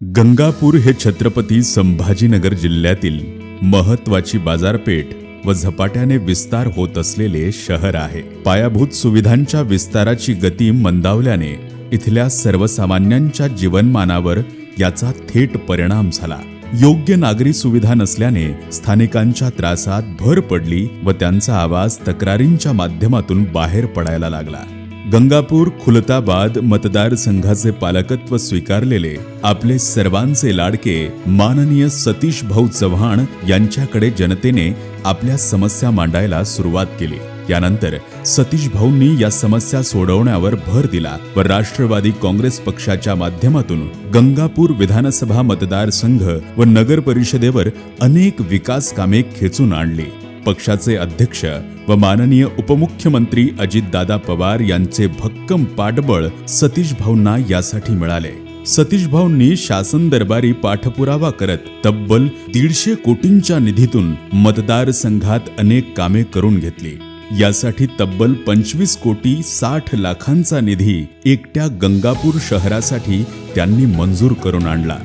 गंगापूर हे छत्रपती संभाजीनगर जिल्ह्यातील महत्त्वाची बाजारपेठ व झपाट्याने विस्तार होत असलेले शहर आहे. पायाभूत सुविधांच्या विस्ताराची गती मंदावल्याने इथल्या सर्वसामान्यांच्या जीवनमानावर याचा थेट परिणाम झाला. योग्य नागरी सुविधा नसल्याने स्थानिकांच्या त्रासात भर पडली व त्यांचा आवाज तक्रारींच्या माध्यमातून बाहेर पडायला लागला. गंगापूर खुलताबाद मतदारसंघाचे पालकत्व स्वीकारलेले आपले सर्वांचे लाडके माननीय सतीश भाऊ चव्हाण यांच्याकडे जनतेने आपल्या समस्या मांडायला सुरुवात केली. यानंतर सतीश भाऊंनी या समस्या सोडवण्यावर भर दिला व राष्ट्रवादी काँग्रेस पक्षाच्या माध्यमातून गंगापूर विधानसभा मतदारसंघ व नगर परिषदेवर अनेक विकास कामे खेचून आणली. पक्षाचे अध्यक्ष व माननीय उपमुख्यमंत्री अजितदादा पवार यांचे भक्कम पाठबळ सतीश भाऊंना यासाठी मिळाले. सतीश भाऊंनी शासन दरबारी पाठपुरावा करत तब्बल 150 कोटींच्या निधीतून मतदारसंघात अनेक कामे करून घेतली. यासाठी तब्बल 25 कोटी 60 लाखांचा निधी एकट्या गंगापूर शहरासाठी त्यांनी मंजूर करून आणला.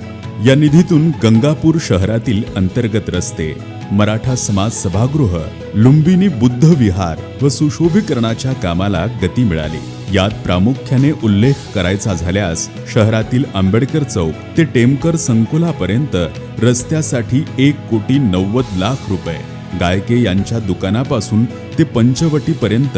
या निधीतून गंगापूर शहरातील अंतर्गत रस्ते, मराठा समाज सभागृह, लुंबिनी बुद्ध विहार व सुशोभीकरणाच्या कामाला गती मिळाली. यात प्रामुख्याने उल्लेख करायचा झाल्यास शहरातील आंबेडकर चौक ते टेमकर संकुलापर्यंत रस्त्यासाठी 1,90,00,000 रुपये, गायके यांच्या दुकानापासून ते पंचवटीपर्यंत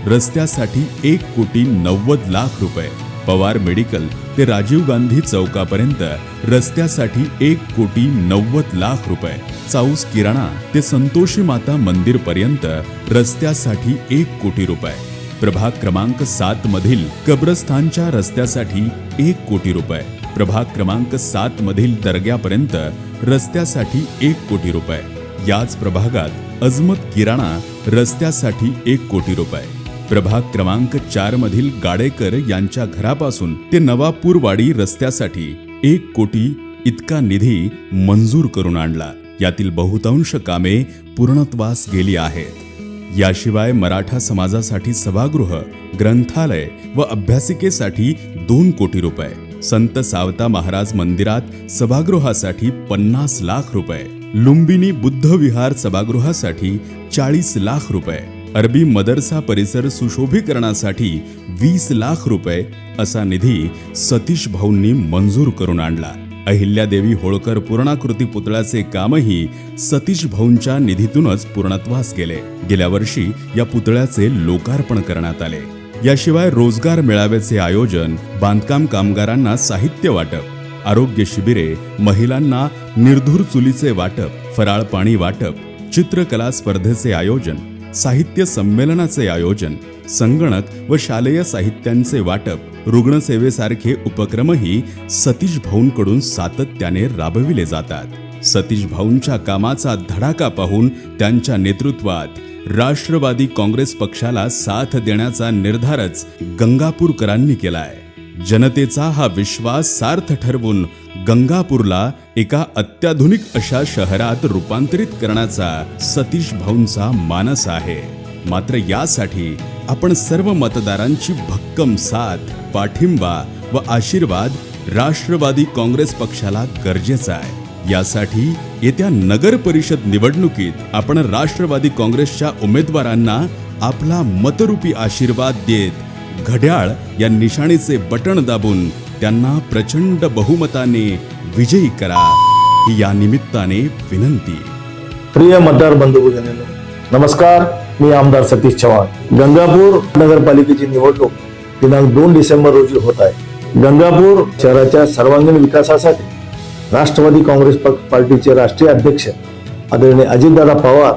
रस्त्यासाठी 1,90,00,000 रुपये, पवार मेडिकल ते राजीव गांधी चौकापर्यंत रस्त्यासाठी 1,90,00,000 रुपये, चाऊस किराणा ते संतोषी माता मंदिर पर्यंत रस्त्यासाठी 1 कोटी रुपये, प्रभाग क्रमांक 7 मधील कब्रस्थानच्या रस्त्यासाठी 1 कोटी रुपये, प्रभाग क्रमांक 7 मधील दर्ग्यापर्यंत रस्त्यासाठी 1 कोटी रुपये, याच प्रभागात अजमत किराणा रस्त्यासाठी 1 कोटी रुपये, प्रभाग क्रमांक 4 मधील गाडेकर यांच्या घरापासून ते नवापूरवाडी रस्त्यासाठी 1 कोटी इतका निधी मंजूर करून आणला. यातील बहुतांश कामे पूर्णत्वास गेली आहेत. याशिवाय मराठा समाजासाठी सभागृह, ग्रंथालय व अभ्यासिकेसाठी 2 कोटी रुपये, संत सावता महाराज मंदिरात सभागृहासाठी 50 लाख रुपये, लुंबिनी बुद्ध विहार सभागृहासाठी 40 लाख रुपये, अरबी मदरसा परिसर सुशोभीकरणासाठी 20 लाख रुपये असा निधी सतीश भाऊंनी मंजूर करून आणला. अहिल्यादेवी होळकर पूर्णाकृती पुतळ्याचे कामही सतीश भाऊंच्या निधीतूनच पूर्णत्वास गेले. गेल्या वर्षी या पुतळ्याचे लोकार्पण करण्यात आले. याशिवाय रोजगार मेळाव्याचे आयोजन, बांधकाम कामगारांना साहित्य वाटप, आरोग्य शिबिरे, महिलांना निर्धूर चुलीचे वाटप, फराळ पाणी वाटप, चित्रकला स्पर्धेचे आयोजन, साहित्य संमेलनाचे आयोजन, संगणक व शालेय साहित्यांचे वाटप, रुग्णसेवेसारखे उपक्रमही सतीश भाऊंकडून सातत्याने राबविले जातात. सतीश भाऊंच्या कामाचा धडाका पाहून त्यांच्या नेतृत्वात राष्ट्रवादी काँग्रेस पक्षाला साथ देण्याचा निर्धारच गंगापूरकरांनी केलाय. जनतेचा हा विश्वास सार्थ ठरवून गंगापूरला एका अत्याधुनिक अशा शहरात रूपांतरित करण्याचा सतीश भाऊंचा मानस आहे. मात्र यासाठी आपण सर्व मतदारांची भक्कम साथ, पाठिंबा व आशीर्वाद राष्ट्रवादी काँग्रेस पक्षाला गरजेचा आहे. यासाठी येत्या नगर परिषद निवडणुकीत आपण राष्ट्रवादी काँग्रेसच्या उमेदवारांना आपला मतरूपी आशीर्वाद देत घड्याळ या निशाणीचे बटण दाबून त्यांना प्रचंड बहुमताने विजयी करा, ही या निमित्ताने विनंती. प्रिय मतदार बंधू भगिनींनो, नमस्कार. मी आमदार सतीश चव्हाण. गंगापूर नगरपालिकेची निवडणूक दिनांक 2 डिसेंबर रोजी होत आहे. गंगापूर शहराच्या सर्वांगीण विकासासाठी राष्ट्रवादी काँग्रेस पार्टीचे राष्ट्रीय अध्यक्ष आदरणीय अजितदादा पवार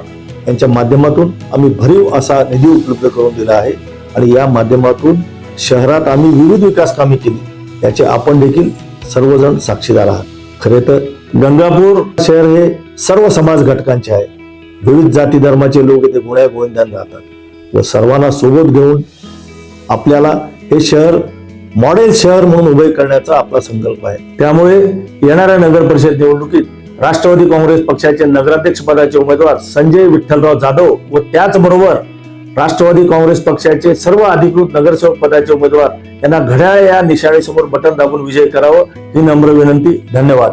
यांच्या माध्यमातून आम्ही भरीव असा निधी उपलब्ध करून दिला आहे आणि या माध्यमातून शहरात आम्ही विविध विकास कामे केली, याचे आपण देखील सर्वजण साक्षीदार आहात. खरे तर गंगापूर शहर हे सर्व समाज घटकांचे आहे. विविध जाती धर्माचे लोक इथे गुण्या गोविंदाने राहतात व सर्वांना सोबत घेऊन आपल्याला हे शहर मॉडेल शहर म्हणून उभे करण्याचा आपला संकल्प आहे. त्यामुळे येणाऱ्या नगर परिषद निवडणुकीत राष्ट्रवादी काँग्रेस पक्षाचे नगराध्यक्ष पदाचे उमेदवार संजय विठ्ठलराव जाधव व त्याचबरोबर राष्ट्रवादी काँग्रेस पक्षाचे सर्व अधिकृत नगरसेवक पदाचे उमेदवार यांना घड्याळ या निशाणीसमोर बटन दाबून विजय करावं ही नम्र विनंती. धन्यवाद.